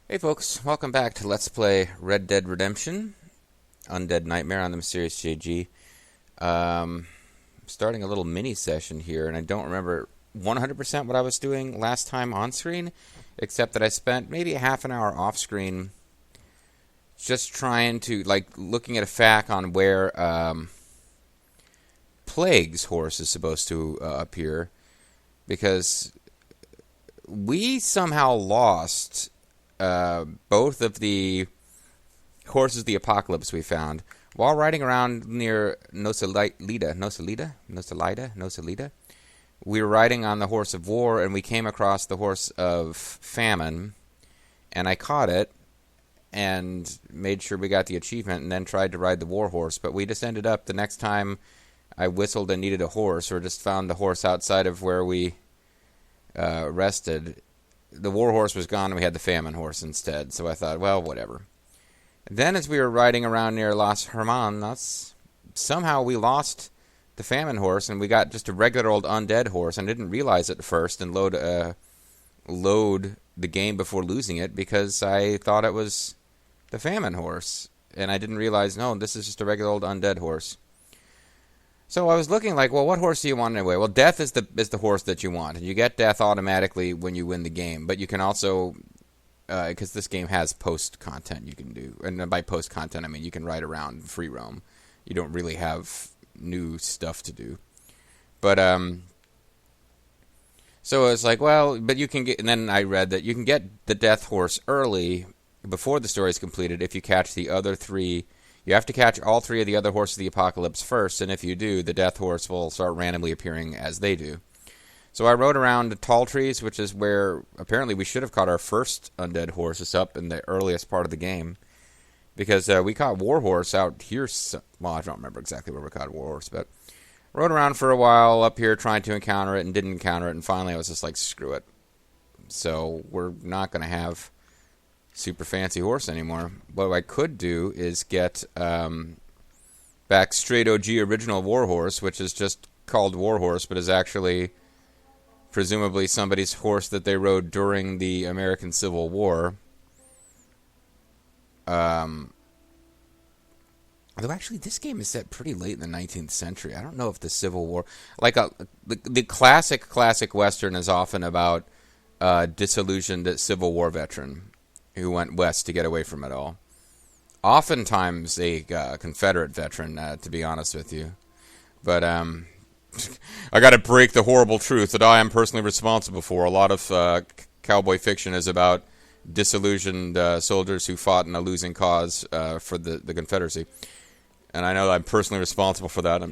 Hey folks, welcome back to Let's Play Red Dead Redemption, Undead Nightmare on the MysteriousJG. Starting a little mini session here, and I don't remember 100% what I was doing last time on screen, except that I spent maybe a half an hour off screen just trying to, looking at a fact on where Plague's horse is supposed to appear, because we somehow lost both of the horses of the apocalypse we found while riding around near Nosalida. We were riding on the horse of war, and we came across the horse of famine, and I caught it and made sure we got the achievement, and then tried to ride the war horse. But we just ended up, the next time I whistled and needed a horse, or just found the horse outside of where we rested, the war horse was gone and we had the famine horse instead. So I thought, well, whatever. Then as we were riding around near Las Hermanas, somehow we lost the famine horse and we got just a regular old undead horse, and didn't realize it at first and load the game before losing it, because I thought it was the famine horse. And I didn't realize, no, this is just a regular old undead horse. So I was looking like, well, what horse do you want anyway? Well, Death is the horse that you want, and you get Death automatically when you win the game. But you can also, because this game has post content you can do, and by post content I mean you can ride around free roam. You don't really have new stuff to do. But so it's like, well, but you can get, and then I read that you can get the Death horse early before the story is completed if you catch the other three. You have to catch all three of the other horses of the apocalypse first, and if you do, the Death horse will start randomly appearing as they do. So I rode around Tall Trees, which is where apparently we should have caught our first undead horse. It's up in the earliest part of the game, because we caught Warhorse out here. Well, I don't remember exactly where we caught Warhorse, but rode around for a while up here trying to encounter it and didn't encounter it, and finally I was just like, screw it. So we're not going to have super fancy horse anymore. What I could do is get back straight OG original Warhorse, which is just called Warhorse, but is actually presumably somebody's horse that they rode during the American Civil War. Although actually this game is set pretty late in the 19th century. I don't know if the Civil War, the classic Western is often about disillusioned Civil War veteran who went west to get away from it all. Oftentimes a Confederate veteran, to be honest with you. But I got to break the horrible truth that I am personally responsible for. A lot of cowboy fiction is about disillusioned soldiers who fought in a losing cause for the Confederacy. And I know that I'm personally responsible for that.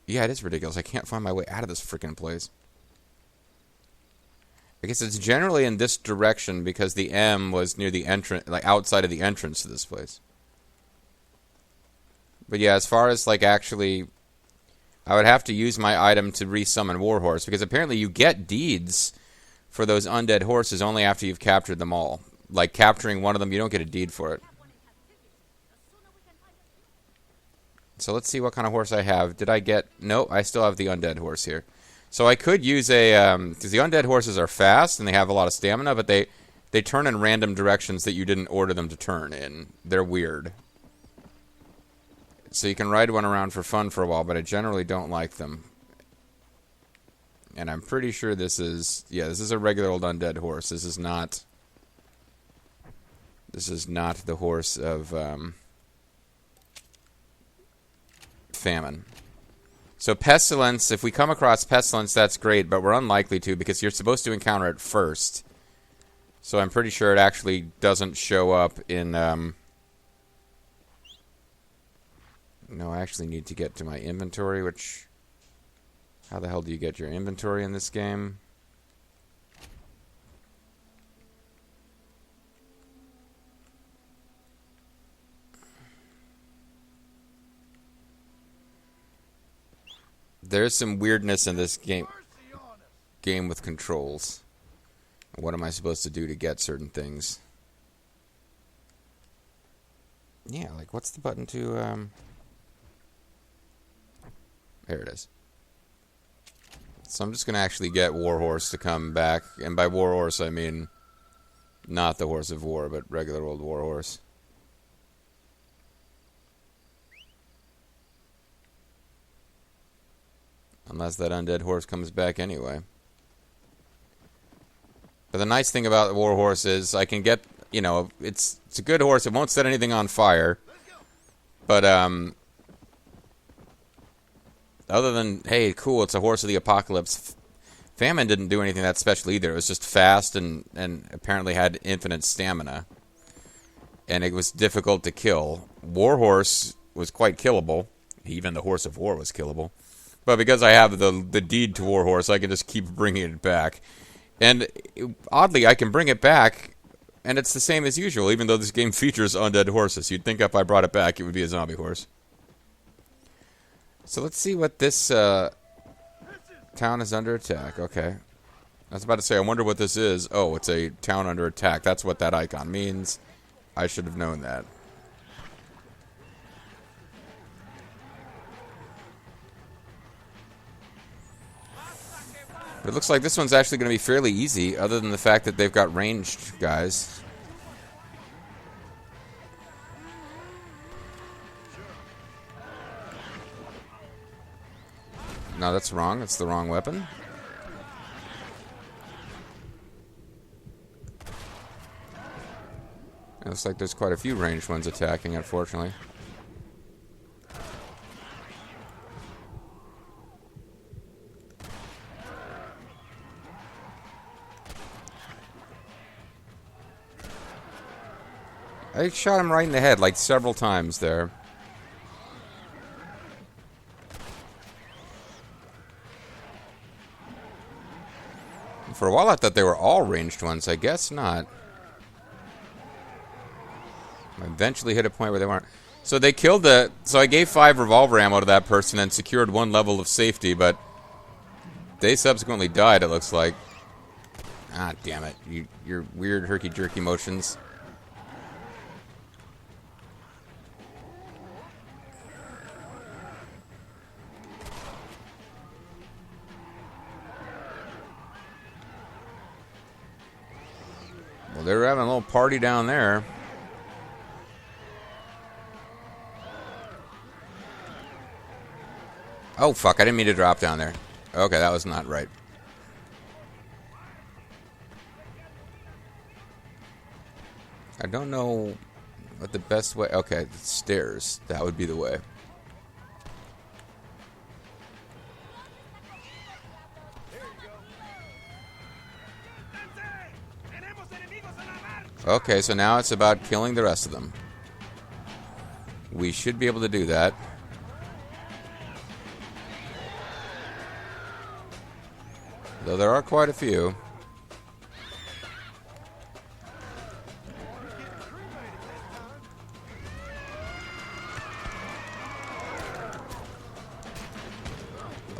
Yeah, it is ridiculous. I can't find my way out of this freaking place. I guess it's generally in this direction because the M was near the entrance, like outside of the entrance to this place. But yeah, as far as actually, I would have to use my item to resummon Warhorse, because apparently you get deeds for those undead horses only after you've captured them all. Like capturing one of them, you don't get a deed for it. So let's see what kind of horse I have. Did I get... Nope, I still have the undead horse here. So I could use a... because the undead horses are fast and they have a lot of stamina, but they turn in random directions that you didn't order them to turn in. They're weird. So you can ride one around for fun for a while, but I generally don't like them. And I'm pretty sure this is... Yeah, this is a regular old undead horse. This is not... This is not the horse of... famine. So Pestilence, if we come across Pestilence, that's great, but we're unlikely to, because you're supposed to encounter it first. So I'm pretty sure it actually doesn't show up in... No, I actually need to get to my inventory, which... How the hell do you get your inventory in this game? There's some weirdness in this game with controls. What am I supposed to do to get certain things? Yeah, like what's the button to there it is. So I'm just gonna actually get Warhorse to come back, and by Warhorse I mean Not the Horse of War, but regular old war horse. Unless that undead horse comes back anyway. But the nice thing about the war horse is I can get, you know, it's a good horse. It won't set anything on fire. But, other than, hey, cool, it's a horse of the apocalypse. Famine didn't do anything that special either. It was just fast and apparently had infinite stamina. And it was difficult to kill. Warhorse was quite killable. Even the Horse of War was killable. But because I have the deed to Warhorse, I can just keep bringing it back. And oddly, I can bring it back, and it's the same as usual, even though this game features undead horses. You'd think if I brought it back, it would be a zombie horse. So let's see what this town is under attack. Okay. I was about to say, I wonder what this is. Oh, it's a town under attack. That's what that icon means. I should have known that. But it looks like this one's actually going to be fairly easy, other than the fact that they've got ranged guys. No, that's wrong. That's the wrong weapon. It looks like there's quite a few ranged ones attacking, unfortunately. I shot him right in the head, like, several times there. For a while I thought they were all ranged ones. I guess not. I eventually hit a point where they weren't. So they killed the... So I gave 5 revolver ammo to that person and secured 1 level of safety, but they subsequently died, it looks like. Ah, damn it. Your weird herky-jerky motions. Well, they're having a little party down there. Oh, fuck. I didn't mean to drop down there. Okay, that was not right. I don't know what the best way... Okay, the stairs. That would be the way. Okay, so now it's about killing the rest of them. We should be able to do that. Though there are quite a few.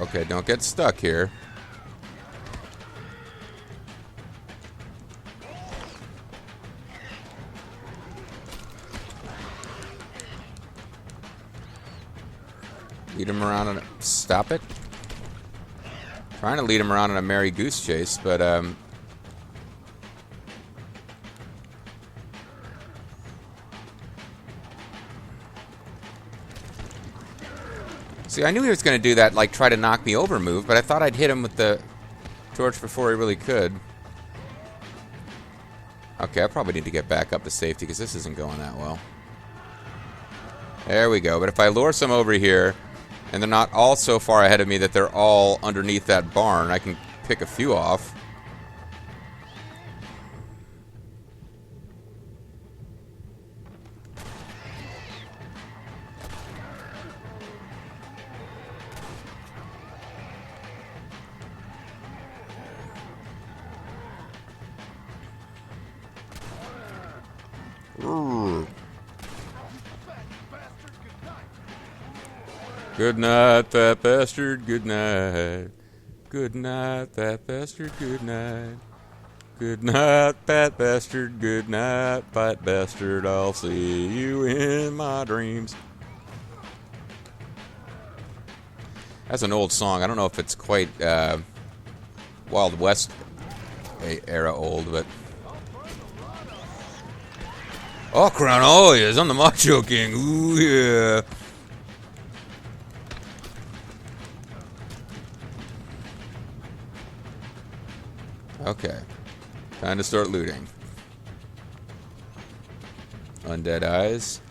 Okay, don't get stuck here. Lead him around and stop it. Trying to lead him around in a merry goose chase, but see, I knew he was going to do that, like try to knock me over move, but I thought I'd hit him with the torch before he really could. Okay, I probably need to get back up to safety because this isn't going that well. There we go. But if I lure some over here, and they're not all so far ahead of me that they're all underneath that barn, I can pick a few off. Good night, fat bastard, good night. Good night, fat bastard, good night. Good night, fat bastard, good night, fat bastard, I'll see you in my dreams. That's an old song. I don't know if it's quite Wild West era old, but Oh, crown all is. I'm the Macho King. Ooh, yeah. Okay. Time to start looting. Undead eyes.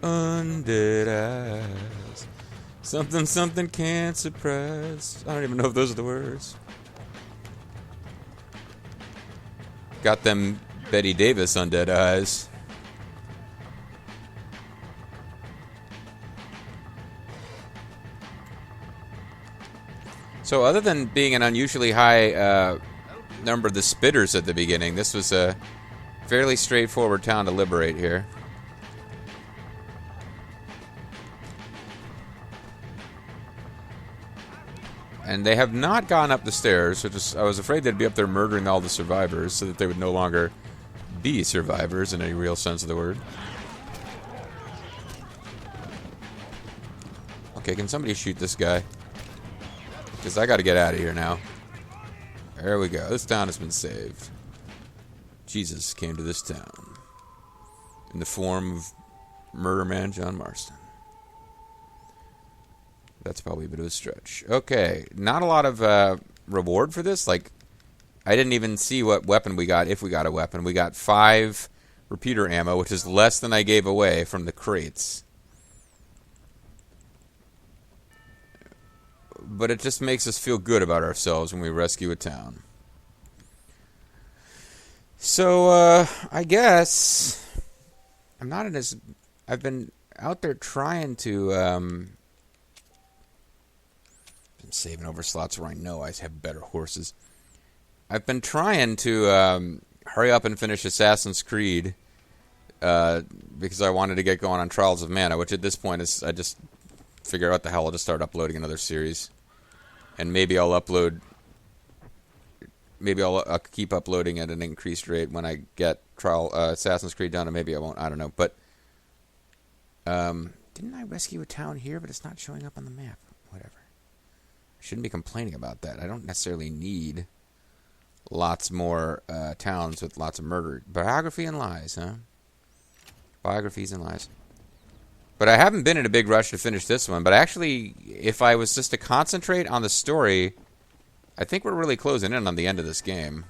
Undead eyes. Something, something can't suppress. I don't even know if those are the words. Got them Betty Davis undead eyes. So other than being an unusually high number of the spitters at the beginning, this was a fairly straightforward town to liberate here. And they have not gone up the stairs, which is, I was afraid they'd be up there murdering all the survivors so that they would no longer be survivors in any real sense of the word. Okay, can somebody shoot this guy? Because I got to get out of here now. There we go. This town has been saved. Jesus came to this town in the form of Murder Man John Marston. That's probably a bit of a stretch. Okay, not a lot of reward for this. Like, I didn't even see what weapon we got, if we got a weapon. We got 5 repeater ammo, which is less than I gave away from the crates. But it just makes us feel good about ourselves when we rescue a town. So, I guess I'm not in as... I've been out there trying to... been saving over slots where I know I have better horses. I've been trying to hurry up and finish Assassin's Creed because I wanted to get going on Trials of Mana, which at this point is... I just figure out what the hell, I'll just start uploading another series. And maybe I'll upload... Maybe I'll keep uploading at an increased rate when I get Assassin's Creed done, and maybe I won't. I don't know. But didn't I rescue a town here, but it's not showing up on the map? Whatever. I shouldn't be complaining about that. I don't necessarily need lots more towns with lots of murder. Biography and lies, huh? Biographies and lies. But I haven't been in a big rush to finish this one. But actually, if I was just to concentrate on the story... I think we're really closing in on the end of this game.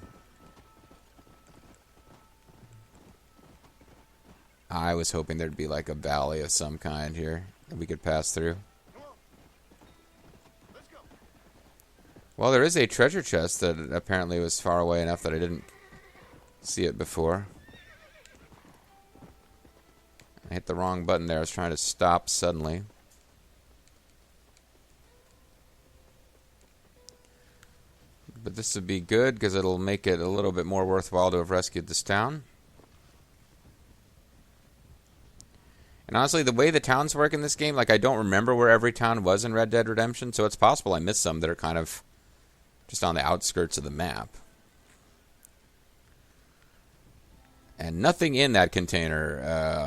I was hoping there'd be like a valley of some kind here that we could pass through. Well, there is a treasure chest that apparently was far away enough that I didn't see it before. I hit the wrong button there. I was trying to stop suddenly. But this would be good because it'll make it a little bit more worthwhile to have rescued this town. And honestly, the way the towns work in this game, like I don't remember where every town was in Red Dead Redemption, so it's possible I missed some that are kind of just on the outskirts of the map. And nothing in that container,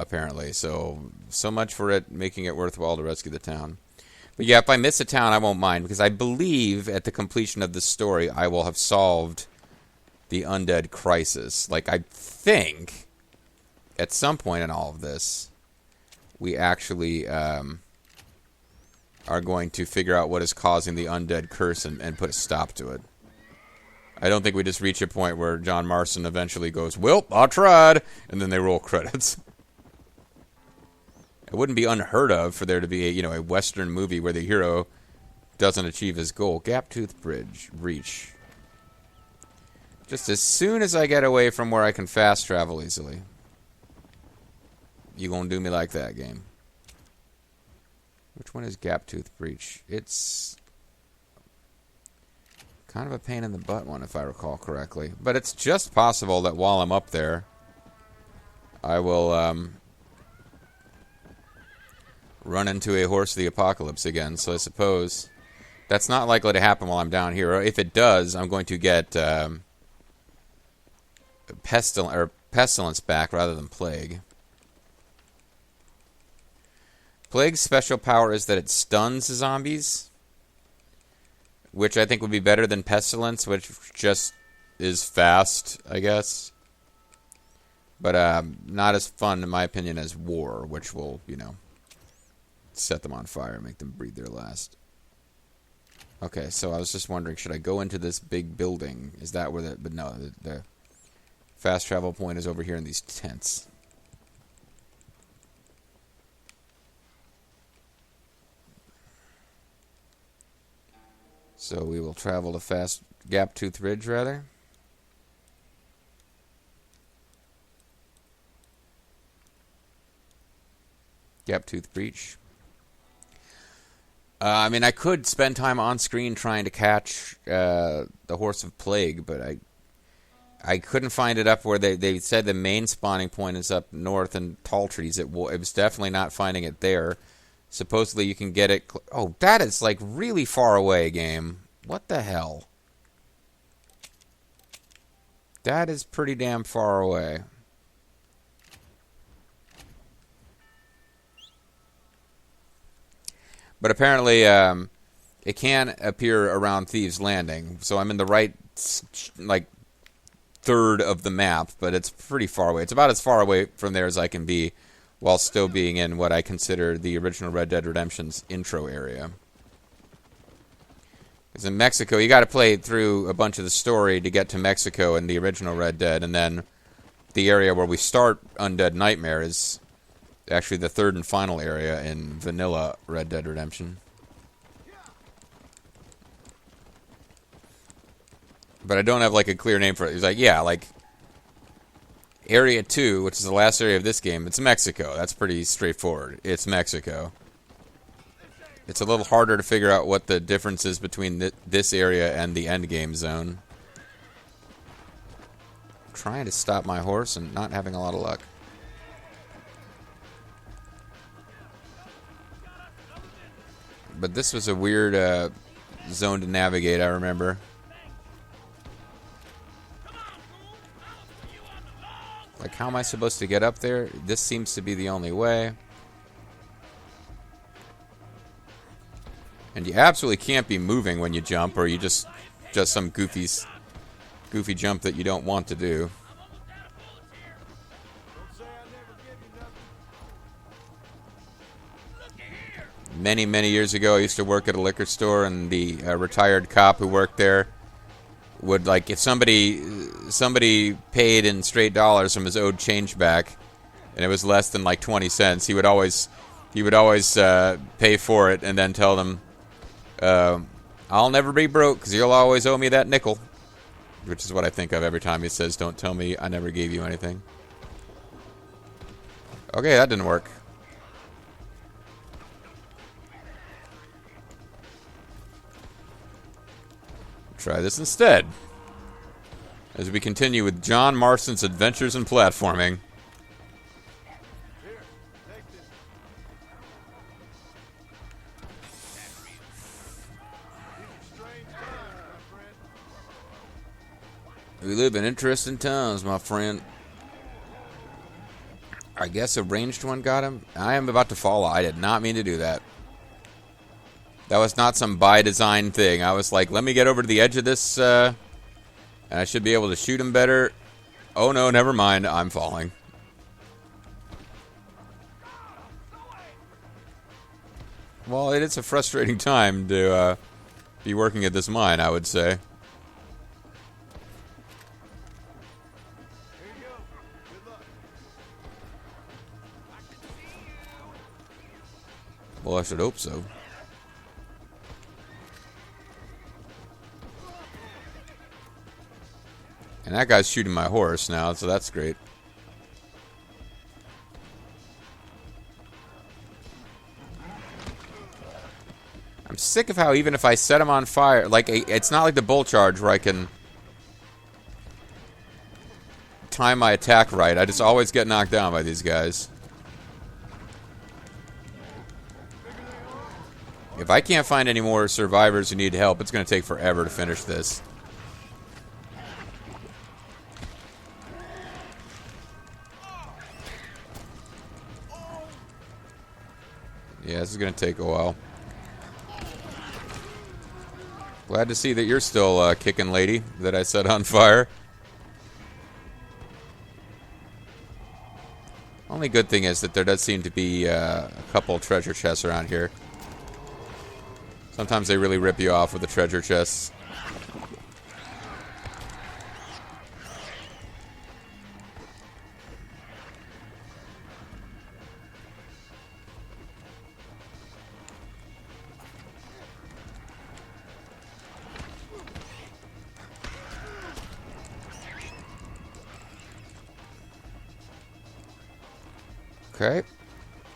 apparently, so much for it making it worthwhile to rescue the town. But yeah, if I miss a town, I won't mind, because I believe at the completion of this story, I will have solved the undead crisis. Like, I think, at some point in all of this, we actually are going to figure out what is causing the undead curse and put a stop to it. I don't think we just reach a point where John Marston eventually goes, "Well, I tried," and then they roll credits. It wouldn't be unheard of for there to be a Western movie where the hero doesn't achieve his goal. Gaptooth Bridge. Reach. Just as soon as I get away from where I can fast travel easily. You gonna do me like that, game? Which one is Gaptooth Breach? It's kind of a pain in the butt one, if I recall correctly. But it's just possible that while I'm up there, I will... run into a Horse of the Apocalypse again, so I suppose that's not likely to happen while I'm down here. Or if it does, I'm going to get Pestilence back rather than Plague. Plague's special power is that it stuns zombies, which I think would be better than Pestilence, which just is fast, I guess. But not as fun, in my opinion, as war, which will, set them on fire and make them breathe their last. Okay, so I was just wondering, should I go into this big building? Is that where but no, the fast travel point is over here in these tents. So we will travel to Fast Gap-Tooth Ridge, rather. Gap-Tooth Breach. I mean, I could spend time on screen trying to catch the Horse of Plague, but I couldn't find it up where they said the main spawning point is up north in Tall Trees. It was definitely not finding it there. Supposedly you can get it... Oh, that is like really far away, game. What the hell? That is pretty damn far away. But apparently, it can appear around Thieves' Landing. So I'm in the right, like, third of the map, but it's pretty far away. It's about as far away from there as I can be, while still being in what I consider the original Red Dead Redemption's intro area. Because in Mexico, you got to play through a bunch of the story to get to Mexico in the original Red Dead, and then the area where we start Undead Nightmare is actually the third and final area in vanilla Red Dead Redemption. But I don't have like a clear name for it. He's like, yeah, like Area 2, which is the last area of this game, it's Mexico. That's pretty straightforward. It's Mexico. It's a little harder to figure out what the difference is between this area and the endgame zone. I'm trying to stop my horse and not having a lot of luck. But this was a weird zone to navigate, I remember. Like, how am I supposed to get up there? This seems to be the only way. And you absolutely can't be moving when you jump, or you just some goofy jump that you don't want to do. Many, many years ago, I used to work at a liquor store, and the retired cop who worked there would, like, if somebody paid in straight dollars from his owed change back, and it was less than like 20 cents, he would always pay for it and then tell them, "I'll never be broke because you'll always owe me that nickel," which is what I think of every time he says, "Don't tell me I never gave you anything." Okay, that didn't work. Try this instead. As we continue with John Marston's adventures in platforming. We live in interesting times, my friend. I guess a ranged one got him. I am about to fall. I did not mean to do that. That was not some by design thing. I was like, let me get over to the edge of this, and I should be able to shoot him better. Oh no, never mind. I'm falling. Well, it is a frustrating time to be working at this mine, I would say. Well, I should hope so. And that guy's shooting my horse now, so that's great. I'm sick of how even if I set him on fire, like, it's not like the bull charge where I can time my attack right. I just always get knocked down by these guys. If I can't find any more survivors who need help, it's going to take forever to finish this. Yeah, this is going to take a while. Glad to see that you're still kicking, lady, that I set on fire. Only good thing is that there does seem to be a couple treasure chests around here. Sometimes they really rip you off with the treasure chests. Okay,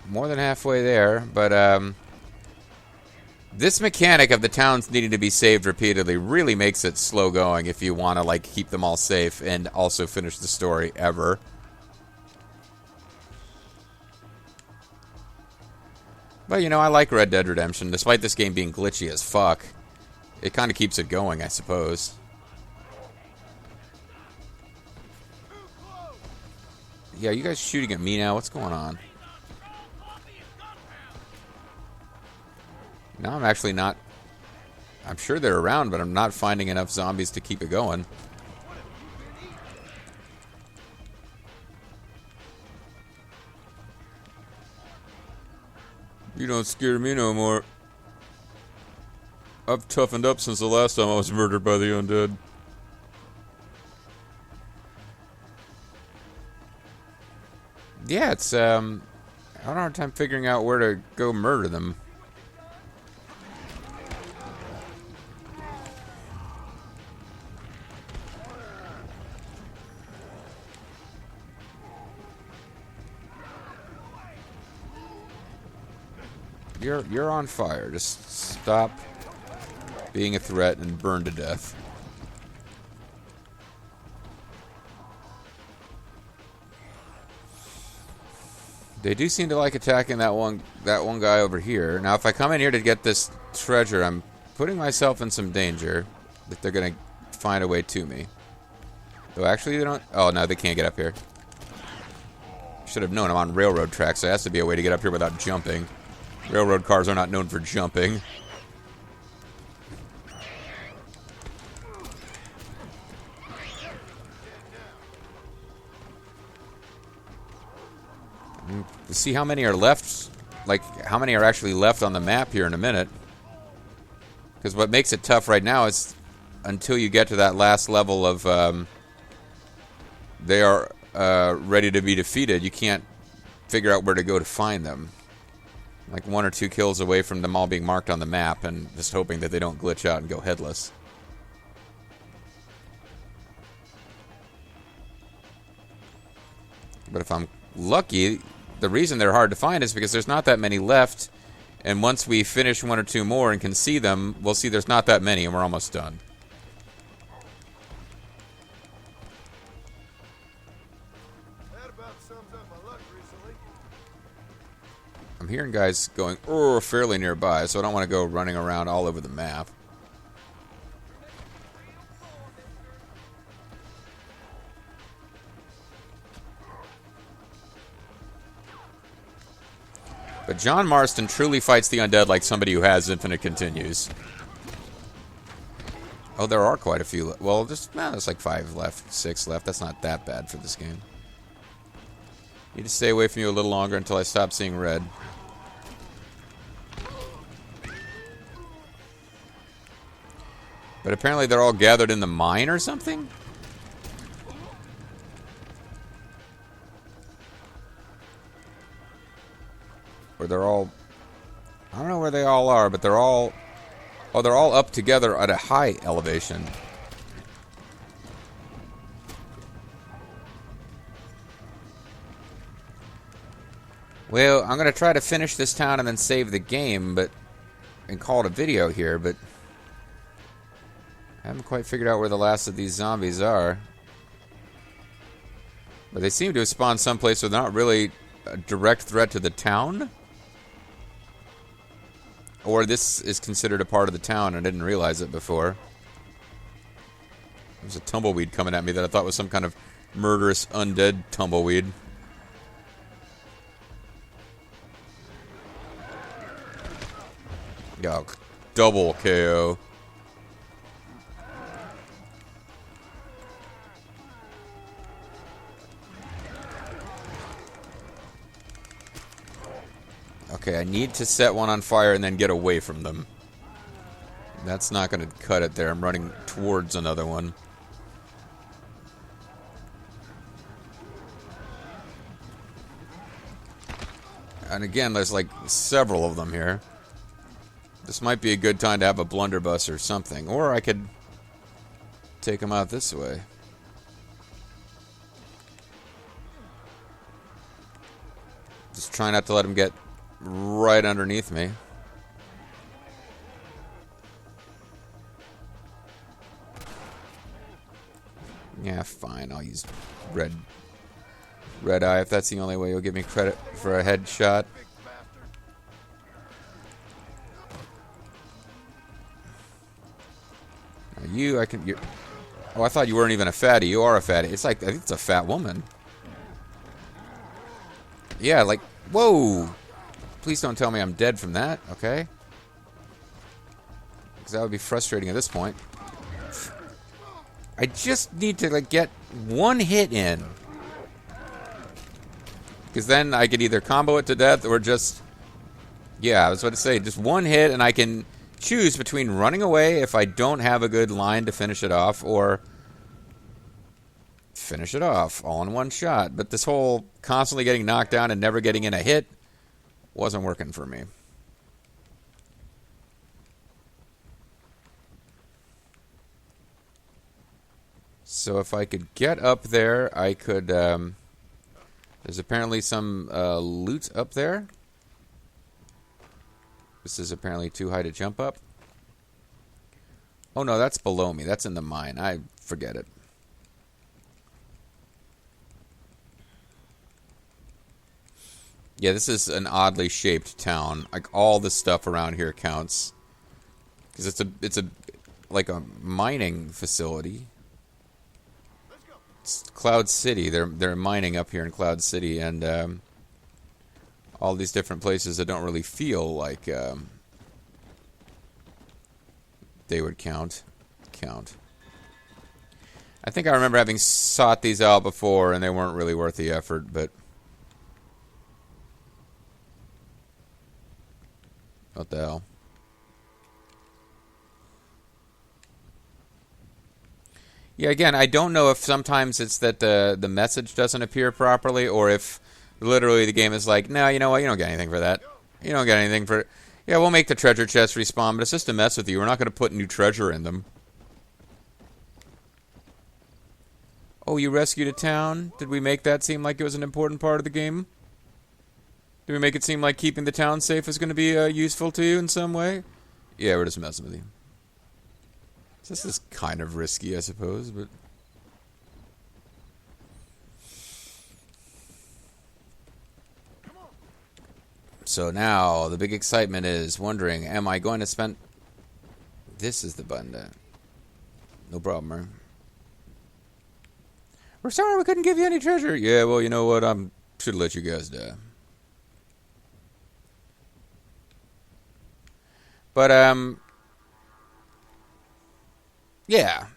more than halfway there, but this mechanic of the towns needing to be saved repeatedly really makes it slow going if you want to like keep them all safe and also finish the story ever. But you know, I like Red Dead Redemption, despite this game being glitchy as fuck. It kind of keeps it going, I suppose. Yeah, you guys shooting at me now? What's going on? Now I'm actually not... I'm sure they're around, but I'm not finding enough zombies to keep it going. You don't scare me no more. I've toughened up since the last time I was murdered by the Undead. Yeah, it's, I don't have a hard time figuring out where to go murder them. You're on fire. Just stop being a threat and burn to death. They do seem to like attacking that one guy over here. Now, if I come in here to get this treasure, I'm putting myself in some danger that they're gonna find a way to me. Though actually they don't. Oh no, they can't get up here. Should have known I'm on railroad tracks, so there has to be a way to get up here without jumping. Railroad cars are not known for jumping. To see how many are left, like how many are actually left on the map here in a minute. Because what makes it tough right now is until you get to that last level of they are ready to be defeated, you can't figure out where to go to find them. Like 1 or 2 kills away from them all being marked on the map and just hoping that they don't glitch out and go headless. But if I'm lucky, the reason they're hard to find is because there's not that many left, and once we finish 1 or 2 more and can see them, we'll see there's not that many and we're almost done. I'm hearing guys going fairly nearby, so I don't want to go running around all over the map. But John Marston truly fights the undead like somebody who has infinite continues. Oh, there are quite a few. Well, there's like 5 left, 6 left. That's not that bad for this game. Need to stay away from you a little longer until I stop seeing red. But apparently they're all gathered in the mine or something? Or they're all... I don't know where they all are, but they're all... Oh, they're all up together at a high elevation. Well, I'm going to try to finish this town and then save the game, and call it a video here, but I haven't quite figured out where the last of these zombies are. But they seem to have spawned someplace where they're not really a direct threat to the town. Or this is considered a part of the town and I didn't realize it before. There's a tumbleweed coming at me that I thought was some kind of murderous undead tumbleweed. Yeah, double KO. Okay, I need to set one on fire and then get away from them. That's not going to cut it there. I'm running towards another one. And again, there's like several of them here. This might be a good time to have a blunderbuss or something. Or I could take them out this way. Just try not to let them get right underneath me. Yeah, fine. I'll use red eye if that's the only way you'll give me credit for a headshot. Now oh, I thought you weren't even a fatty. You are a fatty. It's like, I think it's a fat woman. Yeah, like, whoa! Please don't tell me I'm dead from that, okay? Because that would be frustrating at this point. I just need to, like, get one hit in. Because then I could either combo it to death or just... Yeah, I was about to say, just one hit and I can choose between running away if I don't have a good line to finish it off, or finish it off all in one shot. But this whole constantly getting knocked down and never getting in a hit wasn't working for me. So if I could get up there, I could... there's apparently some loot up there. This is apparently too high to jump up. Oh no, that's below me. That's in the mine. I forget it. Yeah, this is an oddly shaped town. Like, all the stuff around here counts. Because it's like a mining facility. It's Cloud City. They're mining up here in Cloud City, and all these different places that don't really feel like they would count. I think I remember having sought these out before, and they weren't really worth the effort, but what the hell? Yeah, again, I don't know if sometimes it's that the message doesn't appear properly, or if literally the game is like, no, you know what, you don't get anything for that. You don't get anything for... Yeah, we'll make the treasure chest respawn, but it's just to mess with you. We're not going to put new treasure in them. Oh, you rescued a town? Did we make that seem like it was an important part of the game? Did we make it seem like keeping the town safe is going to be useful to you in some way? Yeah, we're just messing with you. This is kind of risky, I suppose, but... So now, the big excitement is wondering, am I going to spend... This is the button. No problem, man. We're sorry we couldn't give you any treasure. Yeah, well, you know what? I should let you guys die. But, yeah.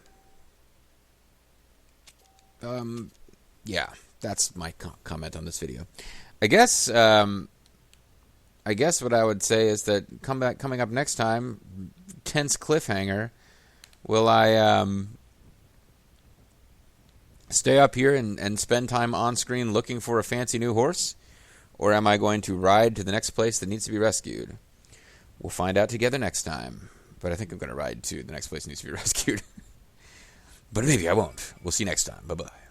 Yeah, that's my comment on this video. I guess what I would say is that coming up next time, tense cliffhanger. Will I stay up here and spend time on screen looking for a fancy new horse? Or am I going to ride to the next place that needs to be rescued? We'll find out together next time. But I think I'm going to ride to the next place that needs to be rescued. But maybe I won't. We'll see you next time. Bye-bye.